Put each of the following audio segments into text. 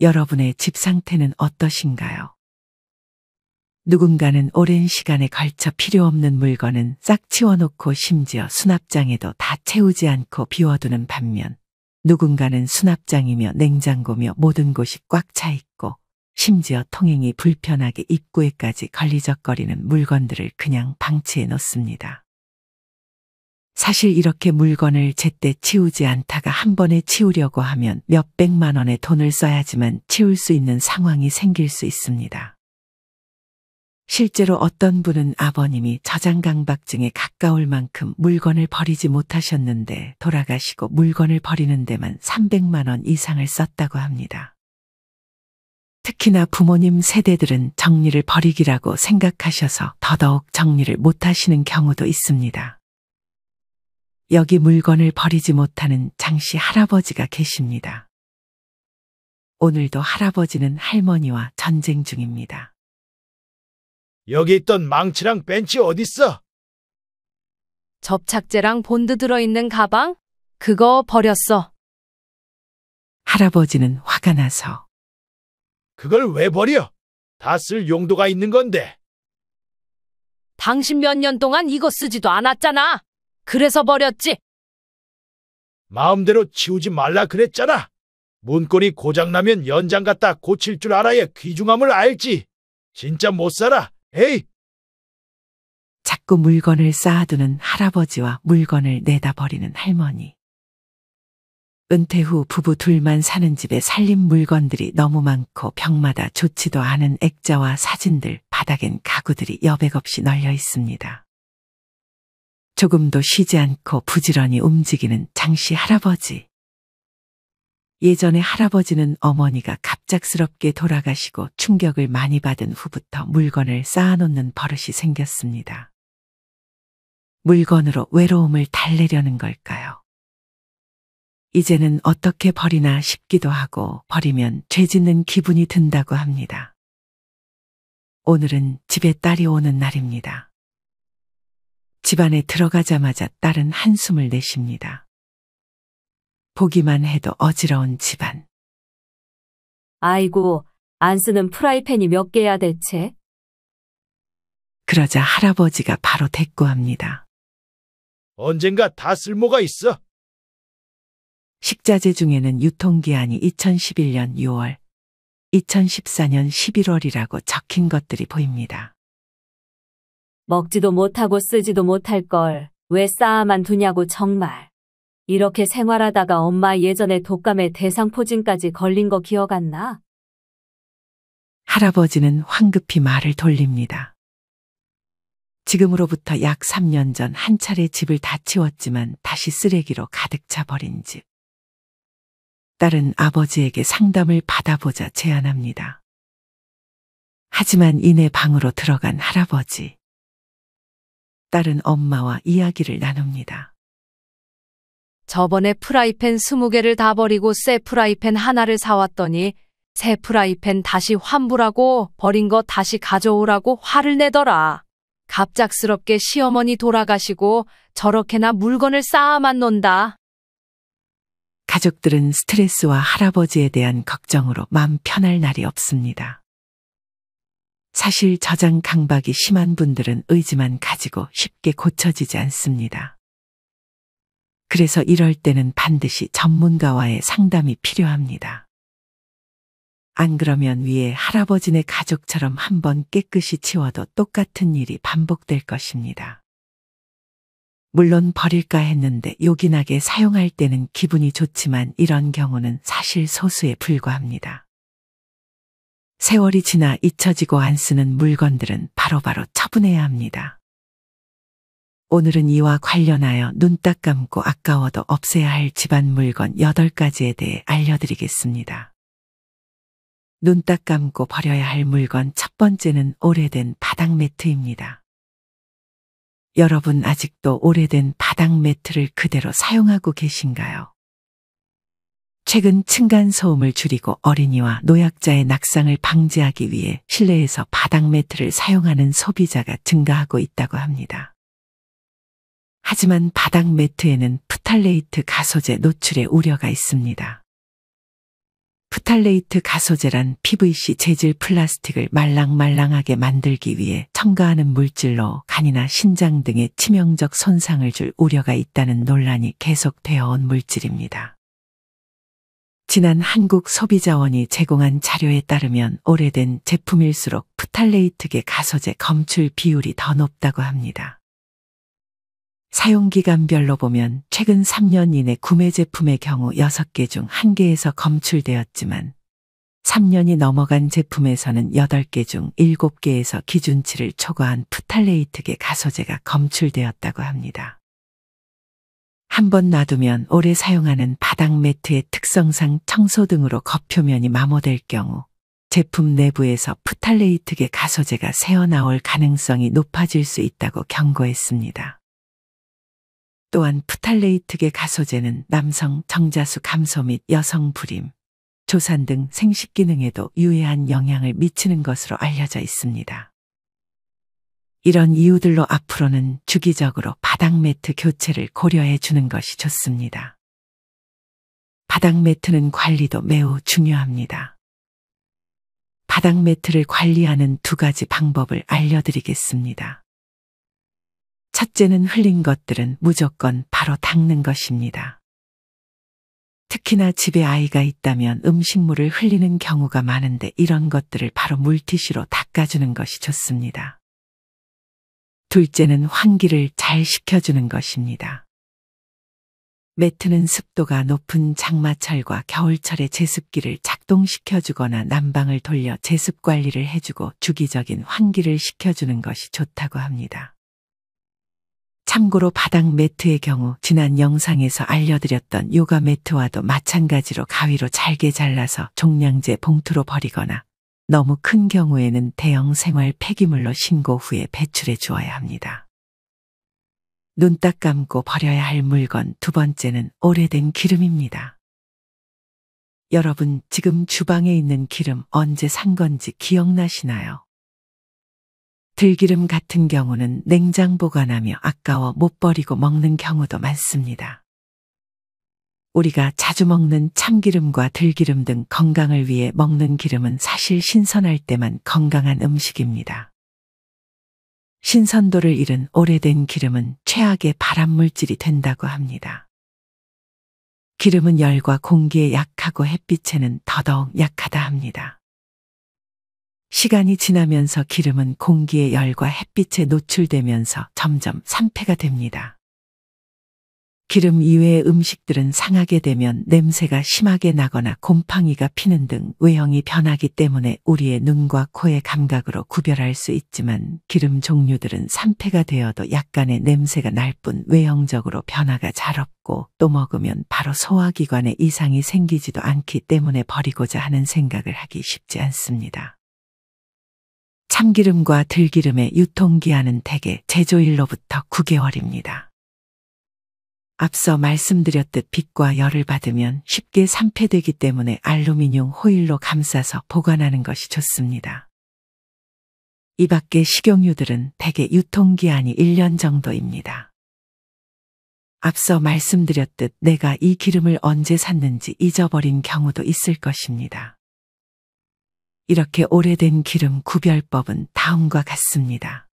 여러분의 집 상태는 어떠신가요? 누군가는 오랜 시간에 걸쳐 필요 없는 물건은 싹 치워놓고 심지어 수납장에도 다 채우지 않고 비워두는 반면, 누군가는 수납장이며 냉장고며 모든 곳이 꽉 차 있고 심지어 통행이 불편하게 입구에까지 걸리적거리는 물건들을 그냥 방치해 놓습니다. 사실 이렇게 물건을 제때 치우지 않다가 한 번에 치우려고 하면 몇백만 원의 돈을 써야지만 치울 수 있는 상황이 생길 수 있습니다. 실제로 어떤 분은 아버님이 저장강박증에 가까울 만큼 물건을 버리지 못하셨는데 돌아가시고 물건을 버리는 데만 300만 원 이상을 썼다고 합니다. 특히나 부모님 세대들은 정리를 버리기라고 생각하셔서 더더욱 정리를 못하시는 경우도 있습니다. 여기 물건을 버리지 못하는 장씨 할아버지가 계십니다. 오늘도 할아버지는 할머니와 전쟁 중입니다. 여기 있던 망치랑 벤치 어딨어? 접착제랑 본드 들어있는 가방? 그거 버렸어. 할아버지는 화가 나서 그걸 왜 버려? 다 쓸 용도가 있는 건데. 당신 몇 년 동안 이거 쓰지도 않았잖아. 그래서 버렸지. 마음대로 치우지 말라 그랬잖아. 문고리 고장나면 연장 갖다 고칠 줄 알아야 귀중함을 알지. 진짜 못 살아. 에이! 자꾸 물건을 쌓아두는 할아버지와 물건을 내다 버리는 할머니. 은퇴 후 부부 둘만 사는 집에 살림 물건들이 너무 많고 벽마다 좋지도 않은 액자와 사진들, 바닥엔 가구들이 여백 없이 널려 있습니다. 조금도 쉬지 않고 부지런히 움직이는 장씨 할아버지. 예전에 할아버지는 어머니가 갑작스럽게 돌아가시고 충격을 많이 받은 후부터 물건을 쌓아놓는 버릇이 생겼습니다. 물건으로 외로움을 달래려는 걸까요? 이제는 어떻게 버리나 싶기도 하고 버리면 죄 짓는 기분이 든다고 합니다. 오늘은 집에 딸이 오는 날입니다. 집안에 들어가자마자 딸은 한숨을 내쉽니다. 보기만 해도 어지러운 집안. 아이고, 안 쓰는 프라이팬이 몇 개야 대체? 그러자 할아버지가 바로 대꾸합니다. 언젠가 다 쓸모가 있어. 식자재 중에는 유통기한이 2011년 6월, 2014년 11월이라고 적힌 것들이 보입니다. 먹지도 못하고 쓰지도 못할 걸 왜 쌓아만 두냐고 정말. 이렇게 생활하다가 엄마 예전에 독감에 대상포진까지 걸린 거 기억 안 나? 할아버지는 황급히 말을 돌립니다. 지금으로부터 약 3년 전 한 차례 집을 다 치웠지만 다시 쓰레기로 가득 차 버린 집. 딸은 아버지에게 상담을 받아보자 제안합니다. 하지만 이내 방으로 들어간 할아버지. 딸은 엄마와 이야기를 나눕니다. 저번에 프라이팬 20개를 다 버리고 새 프라이팬 하나를 사왔더니 새 프라이팬 다시 환불하고 버린 거 다시 가져오라고 화를 내더라. 갑작스럽게 시어머니 돌아가시고 저렇게나 물건을 쌓아만 논다. 가족들은 스트레스와 할아버지에 대한 걱정으로 마음 편할 날이 없습니다. 사실 저장 강박이 심한 분들은 의지만 가지고 쉽게 고쳐지지 않습니다. 그래서 이럴 때는 반드시 전문가와의 상담이 필요합니다. 안 그러면 위에 할아버지네 가족처럼 한번 깨끗이 치워도 똑같은 일이 반복될 것입니다. 물론 버릴까 했는데 요긴하게 사용할 때는 기분이 좋지만 이런 경우는 사실 소수에 불과합니다. 세월이 지나 잊혀지고 안 쓰는 물건들은 바로바로 처분해야 합니다. 오늘은 이와 관련하여 눈 딱 감고 아까워도 없애야 할 집안 물건 8가지에 대해 알려드리겠습니다. 눈 딱 감고 버려야 할 물건 첫 번째는 오래된 바닥 매트입니다. 여러분 아직도 오래된 바닥 매트를 그대로 사용하고 계신가요? 최근 층간소음을 줄이고 어린이와 노약자의 낙상을 방지하기 위해 실내에서 바닥 매트를 사용하는 소비자가 증가하고 있다고 합니다. 하지만 바닥 매트에는 프탈레이트 가소제 노출의 우려가 있습니다. 프탈레이트 가소제란 PVC 재질 플라스틱을 말랑말랑하게 만들기 위해 첨가하는 물질로 간이나 신장 등에 치명적 손상을 줄 우려가 있다는 논란이 계속되어 온 물질입니다. 지난 한국소비자원이 제공한 자료에 따르면 오래된 제품일수록 프탈레이트계 가소제 검출 비율이 더 높다고 합니다. 사용기간별로 보면 최근 3년 이내 구매 제품의 경우 6개 중 1개에서 검출되었지만 3년이 넘어간 제품에서는 8개 중 7개에서 기준치를 초과한 프탈레이트계 가소제가 검출되었다고 합니다. 한번 놔두면 오래 사용하는 바닥 매트의 특성상 청소 등으로 겉표면이 마모될 경우 제품 내부에서 프탈레이트계 가소제가 새어나올 가능성이 높아질 수 있다고 경고했습니다. 또한 프탈레이트계 가소제는 남성 정자수 감소 및 여성 불임, 조산 등 생식 기능에도 유해한 영향을 미치는 것으로 알려져 있습니다. 이런 이유들로 앞으로는 주기적으로 바닥 매트 교체를 고려해 주는 것이 좋습니다. 바닥 매트는 관리도 매우 중요합니다. 바닥 매트를 관리하는 2가지 방법을 알려드리겠습니다. 첫째는 흘린 것들은 무조건 바로 닦는 것입니다. 특히나 집에 아이가 있다면 음식물을 흘리는 경우가 많은데 이런 것들을 바로 물티슈로 닦아주는 것이 좋습니다. 둘째는 환기를 잘 시켜주는 것입니다. 매트는 습도가 높은 장마철과 겨울철에 제습기를 작동시켜주거나 난방을 돌려 제습 관리를 해주고 주기적인 환기를 시켜주는 것이 좋다고 합니다. 참고로 바닥 매트의 경우 지난 영상에서 알려드렸던 요가 매트와도 마찬가지로 가위로 잘게 잘라서 종량제 봉투로 버리거나 너무 큰 경우에는 대형 생활 폐기물로 신고 후에 배출해 주어야 합니다. 눈 딱 감고 버려야 할 물건 2번째는 오래된 기름입니다. 여러분 지금 주방에 있는 기름 언제 산 건지 기억나시나요? 들기름 같은 경우는 냉장 보관하며 아까워 못 버리고 먹는 경우도 많습니다. 우리가 자주 먹는 참기름과 들기름 등 건강을 위해 먹는 기름은 사실 신선할 때만 건강한 음식입니다. 신선도를 잃은 오래된 기름은 최악의 발암물질이 된다고 합니다. 기름은 열과 공기에 약하고 햇빛에는 더더욱 약하다 합니다. 시간이 지나면서 기름은 공기의 열과 햇빛에 노출되면서 점점 산패가 됩니다. 기름 이외의 음식들은 상하게 되면 냄새가 심하게 나거나 곰팡이가 피는 등 외형이 변하기 때문에 우리의 눈과 코의 감각으로 구별할 수 있지만 기름 종류들은 산패가 되어도 약간의 냄새가 날 뿐 외형적으로 변화가 잘 없고 또 먹으면 바로 소화기관에 이상이 생기지도 않기 때문에 버리고자 하는 생각을 하기 쉽지 않습니다. 참기름과 들기름의 유통기한은 대개 제조일로부터 9개월입니다. 앞서 말씀드렸듯 빛과 열을 받으면 쉽게 산패되기 때문에 알루미늄 호일로 감싸서 보관하는 것이 좋습니다. 이 밖의 식용유들은 대개 유통기한이 1년 정도입니다. 앞서 말씀드렸듯 내가 이 기름을 언제 샀는지 잊어버린 경우도 있을 것입니다. 이렇게 오래된 기름 구별법은 다음과 같습니다.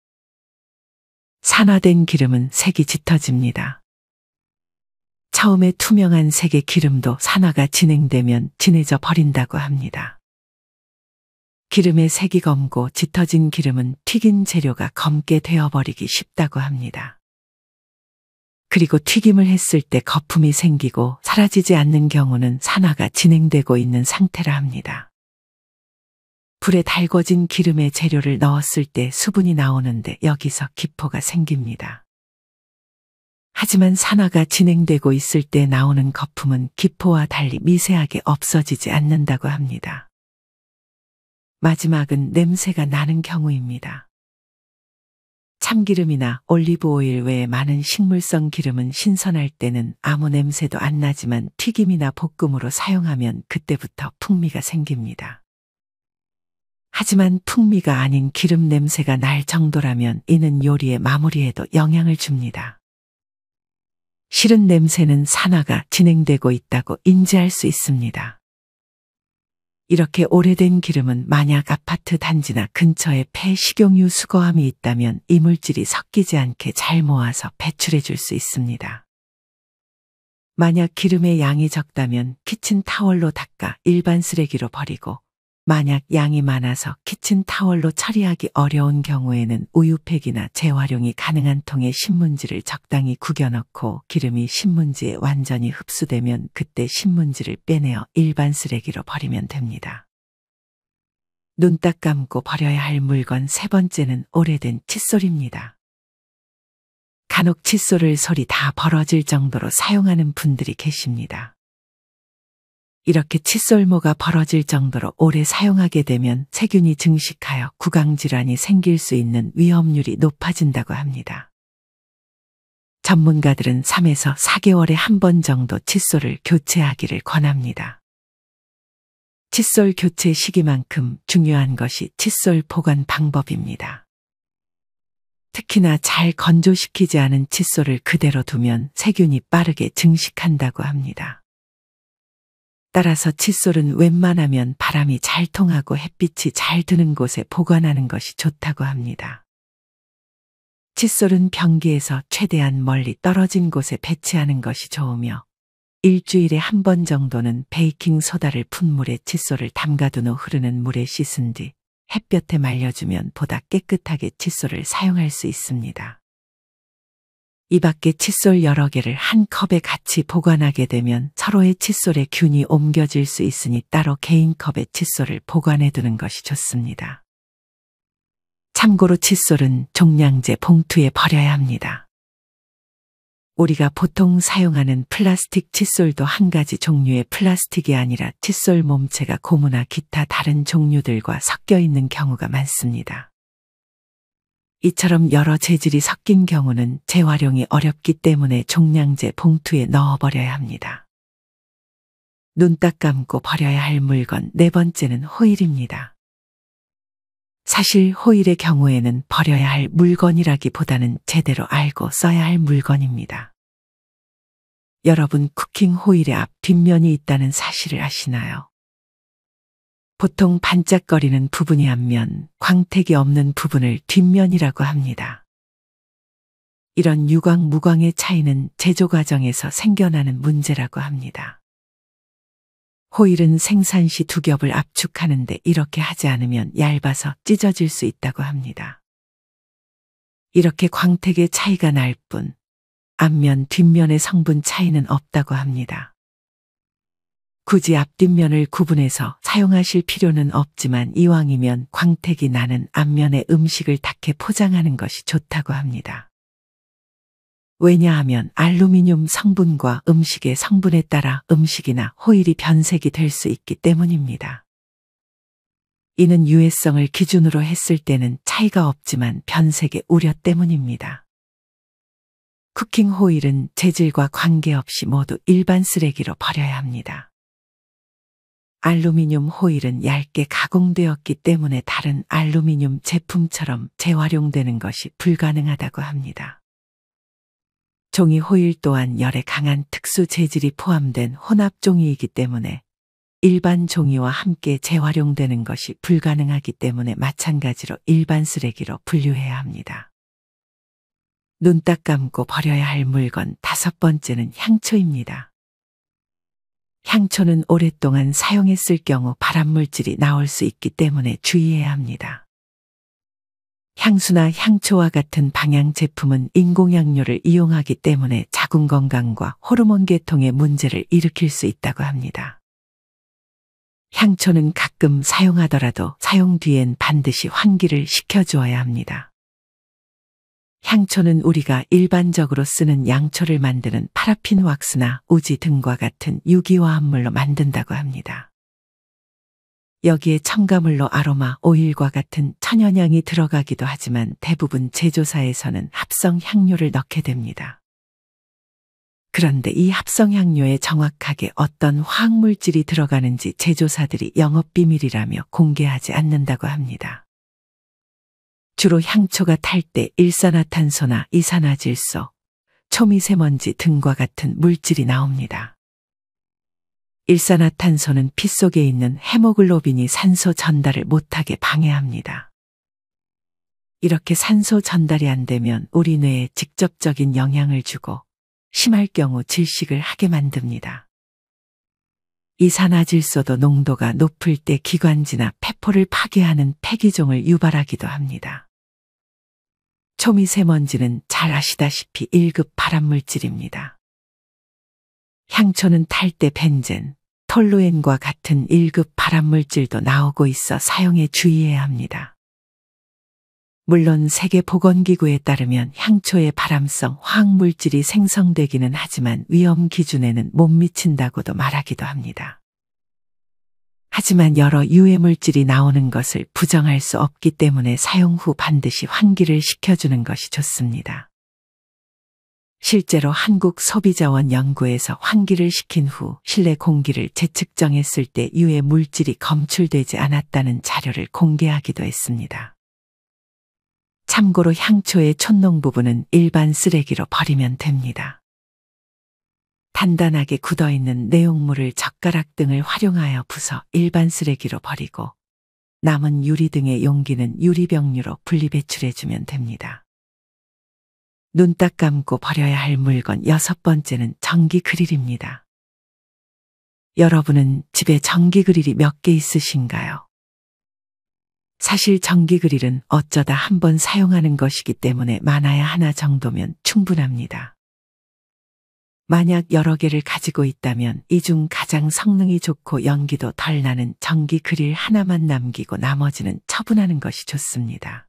산화된 기름은 색이 짙어집니다. 처음에 투명한 색의 기름도 산화가 진행되면 진해져 버린다고 합니다. 기름의 색이 검고 짙어진 기름은 튀긴 재료가 검게 되어버리기 쉽다고 합니다. 그리고 튀김을 했을 때 거품이 생기고 사라지지 않는 경우는 산화가 진행되고 있는 상태라 합니다. 불에 달궈진 기름에 재료를 넣었을 때 수분이 나오는데 여기서 기포가 생깁니다. 하지만 산화가 진행되고 있을 때 나오는 거품은 기포와 달리 미세하게 없어지지 않는다고 합니다. 마지막은 냄새가 나는 경우입니다. 참기름이나 올리브 오일 외에 많은 식물성 기름은 신선할 때는 아무 냄새도 안 나지만 튀김이나 볶음으로 사용하면 그때부터 풍미가 생깁니다. 하지만 풍미가 아닌 기름 냄새가 날 정도라면 이는 요리의 마무리에도 영향을 줍니다. 실은 냄새는 산화가 진행되고 있다고 인지할 수 있습니다. 이렇게 오래된 기름은 만약 아파트 단지나 근처에 폐식용유 수거함이 있다면 이물질이 섞이지 않게 잘 모아서 배출해 줄 수 있습니다. 만약 기름의 양이 적다면 키친타월로 닦아 일반 쓰레기로 버리고, 만약 양이 많아서 키친타월로 처리하기 어려운 경우에는 우유팩이나 재활용이 가능한 통에 신문지를 적당히 구겨 넣고 기름이 신문지에 완전히 흡수되면 그때 신문지를 빼내어 일반 쓰레기로 버리면 됩니다. 눈 딱 감고 버려야 할 물건 세 번째는 오래된 칫솔입니다. 간혹 칫솔을 솔이 다 벌어질 정도로 사용하는 분들이 계십니다. 이렇게 칫솔모가 벌어질 정도로 오래 사용하게 되면 세균이 증식하여 구강질환이 생길 수 있는 위험률이 높아진다고 합니다. 전문가들은 3에서 4개월에 한 번 정도 칫솔을 교체하기를 권합니다. 칫솔 교체 시기만큼 중요한 것이 칫솔 보관 방법입니다. 특히나 잘 건조시키지 않은 칫솔을 그대로 두면 세균이 빠르게 증식한다고 합니다. 따라서 칫솔은 웬만하면 바람이 잘 통하고 햇빛이 잘 드는 곳에 보관하는 것이 좋다고 합니다. 칫솔은 변기에서 최대한 멀리 떨어진 곳에 배치하는 것이 좋으며, 일주일에 한 번 정도는 베이킹소다를 푼 물에 칫솔을 담가둔 후 흐르는 물에 씻은 뒤 햇볕에 말려주면 보다 깨끗하게 칫솔을 사용할 수 있습니다. 이 밖에 칫솔 여러 개를 한 컵에 같이 보관하게 되면 서로의 칫솔에 균이 옮겨질 수 있으니 따로 개인 컵에 칫솔을 보관해 두는 것이 좋습니다. 참고로 칫솔은 종량제 봉투에 버려야 합니다. 우리가 보통 사용하는 플라스틱 칫솔도 한 가지 종류의 플라스틱이 아니라 칫솔 몸체가 고무나 기타 다른 종류들과 섞여 있는 경우가 많습니다. 이처럼 여러 재질이 섞인 경우는 재활용이 어렵기 때문에 종량제 봉투에 넣어버려야 합니다. 눈 딱 감고 버려야 할 물건 네 번째는 호일입니다. 사실 호일의 경우에는 버려야 할 물건이라기보다는 제대로 알고 써야 할 물건입니다. 여러분 쿠킹 호일의 앞 뒷면이 있다는 사실을 아시나요? 보통 반짝거리는 부분이 앞면, 광택이 없는 부분을 뒷면이라고 합니다. 이런 유광, 무광의 차이는 제조 과정에서 생겨나는 문제라고 합니다. 호일은 생산 시 두 겹을 압축하는데 이렇게 하지 않으면 얇아서 찢어질 수 있다고 합니다. 이렇게 광택의 차이가 날 뿐, 앞면, 뒷면의 성분 차이는 없다고 합니다. 굳이 앞뒷면을 구분해서 사용하실 필요는 없지만 이왕이면 광택이 나는 앞면에 음식을 닿게 포장하는 것이 좋다고 합니다. 왜냐하면 알루미늄 성분과 음식의 성분에 따라 음식이나 호일이 변색이 될 수 있기 때문입니다. 이는 유해성을 기준으로 했을 때는 차이가 없지만 변색의 우려 때문입니다. 쿠킹 호일은 재질과 관계없이 모두 일반 쓰레기로 버려야 합니다. 알루미늄 호일은 얇게 가공되었기 때문에 다른 알루미늄 제품처럼 재활용되는 것이 불가능하다고 합니다. 종이 호일 또한 열에 강한 특수 재질이 포함된 혼합 종이이기 때문에 일반 종이와 함께 재활용되는 것이 불가능하기 때문에 마찬가지로 일반 쓰레기로 분류해야 합니다. 눈 딱 감고 버려야 할 물건 다섯 번째는 향초입니다. 향초는 오랫동안 사용했을 경우 발암물질이 나올 수 있기 때문에 주의해야 합니다. 향수나 향초와 같은 방향 제품은 인공향료를 이용하기 때문에 자궁 건강과 호르몬 계통에 문제를 일으킬 수 있다고 합니다. 향초는 가끔 사용하더라도 사용 뒤엔 반드시 환기를 시켜주어야 합니다. 향초는 우리가 일반적으로 쓰는 양초를 만드는 파라핀 왁스나 우지 등과 같은 유기화합물로 만든다고 합니다. 여기에 첨가물로 아로마 오일과 같은 천연향이 들어가기도 하지만 대부분 제조사에서는 합성 향료를 넣게 됩니다. 그런데 이 합성 향료에 정확하게 어떤 화학물질이 들어가는지 제조사들이 영업비밀이라며 공개하지 않는다고 합니다. 주로 향초가 탈 때 일산화탄소나 이산화질소, 초미세먼지 등과 같은 물질이 나옵니다. 일산화탄소는 피 속에 있는 헤모글로빈이 산소 전달을 못하게 방해합니다. 이렇게 산소 전달이 안 되면 우리 뇌에 직접적인 영향을 주고 심할 경우 질식을 하게 만듭니다. 이산화질소도 농도가 높을 때 기관지나 폐포를 파괴하는 폐기종을 유발하기도 합니다. 초미세먼지는 잘 아시다시피 1급 발암물질입니다. 향초는 탈 때 벤젠, 톨루엔과 같은 1급 발암물질도 나오고 있어 사용에 주의해야 합니다. 물론 세계보건기구에 따르면 향초의 발암성 화학물질이 생성되기는 하지만 위험 기준에는 못 미친다고도 말하기도 합니다. 하지만 여러 유해물질이 나오는 것을 부정할 수 없기 때문에 사용 후 반드시 환기를 시켜주는 것이 좋습니다. 실제로 한국소비자원 연구에서 환기를 시킨 후 실내 공기를 재측정했을 때 유해 물질이 검출되지 않았다는 자료를 공개하기도 했습니다. 참고로 향초의 촌농 부분은 일반 쓰레기로 버리면 됩니다. 단단하게 굳어있는 내용물을 젓가락 등을 활용하여 부숴 일반 쓰레기로 버리고 남은 유리 등의 용기는 유리병류로 분리배출해주면 됩니다. 눈 딱 감고 버려야 할 물건 6번째는 전기 그릴입니다. 여러분은 집에 전기 그릴이 몇 개 있으신가요? 사실 전기 그릴은 어쩌다 한 번 사용하는 것이기 때문에 많아야 하나 정도면 충분합니다. 만약 여러 개를 가지고 있다면 이 중 가장 성능이 좋고 연기도 덜 나는 전기 그릴 하나만 남기고 나머지는 처분하는 것이 좋습니다.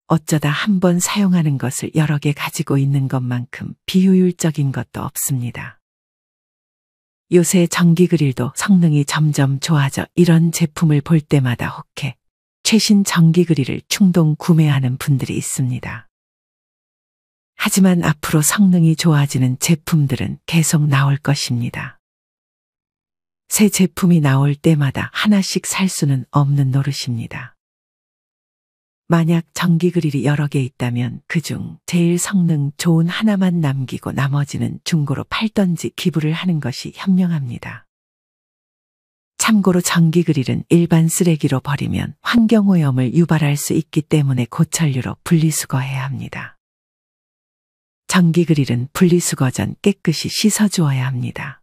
어쩌다 한 번 사용하는 것을 여러 개 가지고 있는 것만큼 비효율적인 것도 없습니다. 요새 전기 그릴도 성능이 점점 좋아져 이런 제품을 볼 때마다 혹해 최신 전기 그릴을 충동 구매하는 분들이 있습니다. 하지만 앞으로 성능이 좋아지는 제품들은 계속 나올 것입니다. 새 제품이 나올 때마다 하나씩 살 수는 없는 노릇입니다. 만약 전기 그릴이 여러 개 있다면 그중 제일 성능 좋은 하나만 남기고 나머지는 중고로 팔던지 기부를 하는 것이 현명합니다. 참고로 전기 그릴은 일반 쓰레기로 버리면 환경오염을 유발할 수 있기 때문에 고철류로 분리수거해야 합니다. 전기 그릴은 분리수거 전 깨끗이 씻어주어야 합니다.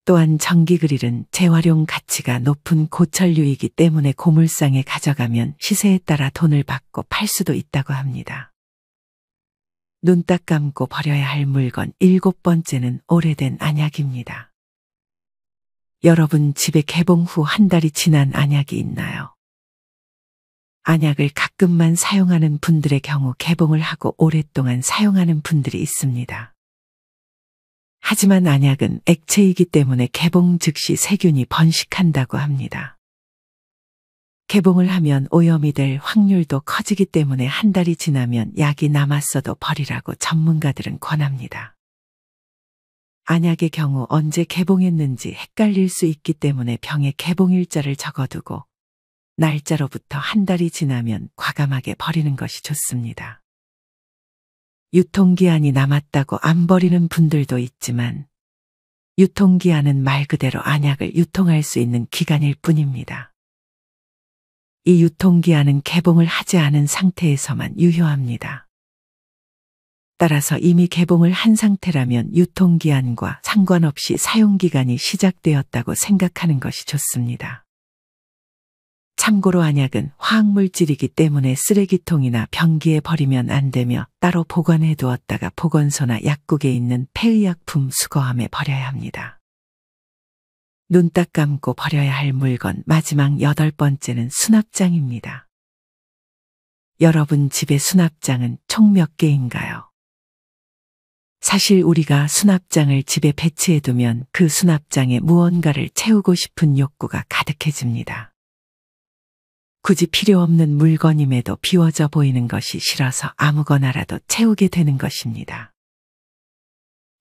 또한 전기 그릴은 재활용 가치가 높은 고철류이기 때문에 고물상에 가져가면 시세에 따라 돈을 받고 팔 수도 있다고 합니다. 눈 딱 감고 버려야 할 물건 7번째는 오래된 안약입니다. 여러분 집에 개봉 후 한 달이 지난 안약이 있나요? 안약을 가끔만 사용하는 분들의 경우 개봉을 하고 오랫동안 사용하는 분들이 있습니다. 하지만 안약은 액체이기 때문에 개봉 즉시 세균이 번식한다고 합니다. 개봉을 하면 오염이 될 확률도 커지기 때문에 한 달이 지나면 약이 남았어도 버리라고 전문가들은 권합니다. 안약의 경우 언제 개봉했는지 헷갈릴 수 있기 때문에 병에 개봉일자를 적어두고 날짜로부터 한 달이 지나면 과감하게 버리는 것이 좋습니다. 유통기한이 남았다고 안 버리는 분들도 있지만 유통기한은 말 그대로 안약을 유통할 수 있는 기간일 뿐입니다. 이 유통기한은 개봉을 하지 않은 상태에서만 유효합니다. 따라서 이미 개봉을 한 상태라면 유통기한과 상관없이 사용기간이 시작되었다고 생각하는 것이 좋습니다. 참고로 안약은 화학물질이기 때문에 쓰레기통이나 변기에 버리면 안 되며 따로 보관해 두었다가 보건소나 약국에 있는 폐의약품 수거함에 버려야 합니다. 눈 딱 감고 버려야 할 물건 마지막 8번째는 수납장입니다. 여러분 집의 수납장은 총 몇 개인가요? 사실 우리가 수납장을 집에 배치해 두면 그 수납장에 무언가를 채우고 싶은 욕구가 가득해집니다. 굳이 필요 없는 물건임에도 비워져 보이는 것이 싫어서 아무거나라도 채우게 되는 것입니다.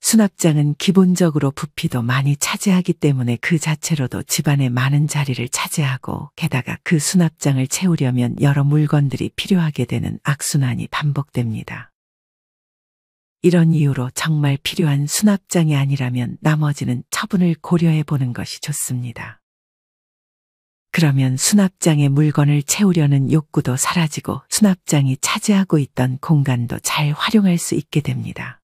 수납장은 기본적으로 부피도 많이 차지하기 때문에 그 자체로도 집안에 많은 자리를 차지하고 게다가 그 수납장을 채우려면 여러 물건들이 필요하게 되는 악순환이 반복됩니다. 이런 이유로 정말 필요한 수납장이 아니라면 나머지는 처분을 고려해 보는 것이 좋습니다. 그러면 수납장에 물건을 채우려는 욕구도 사라지고 수납장이 차지하고 있던 공간도 잘 활용할 수 있게 됩니다.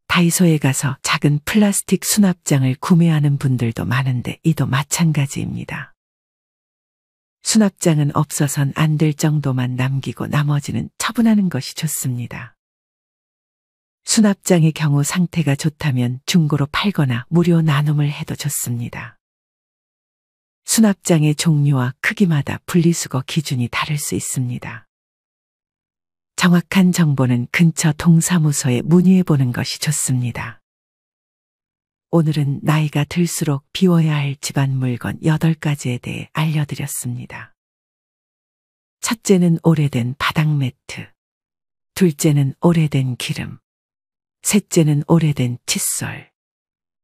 다이소에 가서 작은 플라스틱 수납장을 구매하는 분들도 많은데 이도 마찬가지입니다. 수납장은 없어선 안 될 정도만 남기고 나머지는 처분하는 것이 좋습니다. 수납장의 경우 상태가 좋다면 중고로 팔거나 무료 나눔을 해도 좋습니다. 수납장의 종류와 크기마다 분리수거 기준이 다를 수 있습니다. 정확한 정보는 근처 동사무소에 문의해 보는 것이 좋습니다. 오늘은 나이가 들수록 비워야 할 집안 물건 8가지에 대해 알려드렸습니다. 첫째는 오래된 바닥 매트, 둘째는 오래된 기름, 셋째는 오래된 칫솔,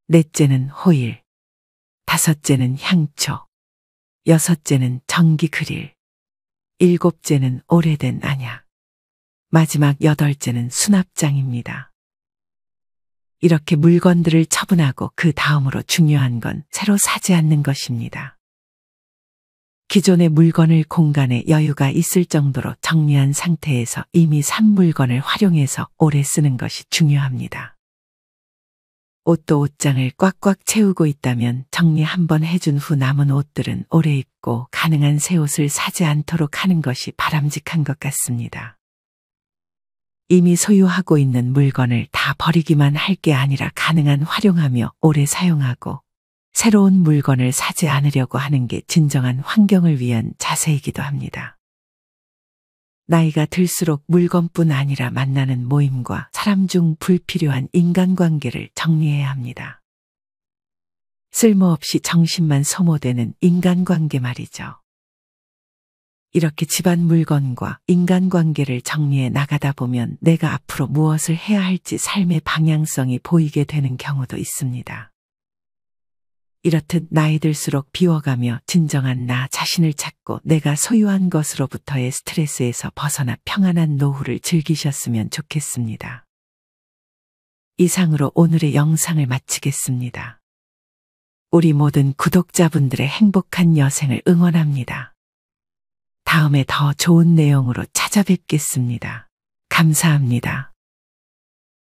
넷째는 호일, 다섯째는 향초, 여섯째는 전기 그릴, 일곱째는 오래된 안약, 마지막 8째는 수납장입니다. 이렇게 물건들을 처분하고 그 다음으로 중요한 건 새로 사지 않는 것입니다. 기존의 물건을 공간에 여유가 있을 정도로 정리한 상태에서 이미 산 물건을 활용해서 오래 쓰는 것이 중요합니다. 옷도 옷장을 꽉꽉 채우고 있다면 정리 한번 해준 후 남은 옷들은 오래 입고 가능한 새 옷을 사지 않도록 하는 것이 바람직한 것 같습니다. 이미 소유하고 있는 물건을 다 버리기만 할 게 아니라 가능한 활용하며 오래 사용하고 새로운 물건을 사지 않으려고 하는 게 진정한 환경을 위한 자세이기도 합니다. 나이가 들수록 물건뿐 아니라 만나는 모임과 사람 중 불필요한 인간관계를 정리해야 합니다. 쓸모없이 정신만 소모되는 인간관계 말이죠. 이렇게 집안 물건과 인간관계를 정리해 나가다 보면 내가 앞으로 무엇을 해야 할지 삶의 방향성이 보이게 되는 경우도 있습니다. 이렇듯 나이 들수록 비워가며 진정한 나 자신을 찾고 내가 소유한 것으로부터의 스트레스에서 벗어나 평안한 노후를 즐기셨으면 좋겠습니다. 이상으로 오늘의 영상을 마치겠습니다. 우리 모든 구독자분들의 행복한 여생을 응원합니다. 다음에 더 좋은 내용으로 찾아뵙겠습니다. 감사합니다.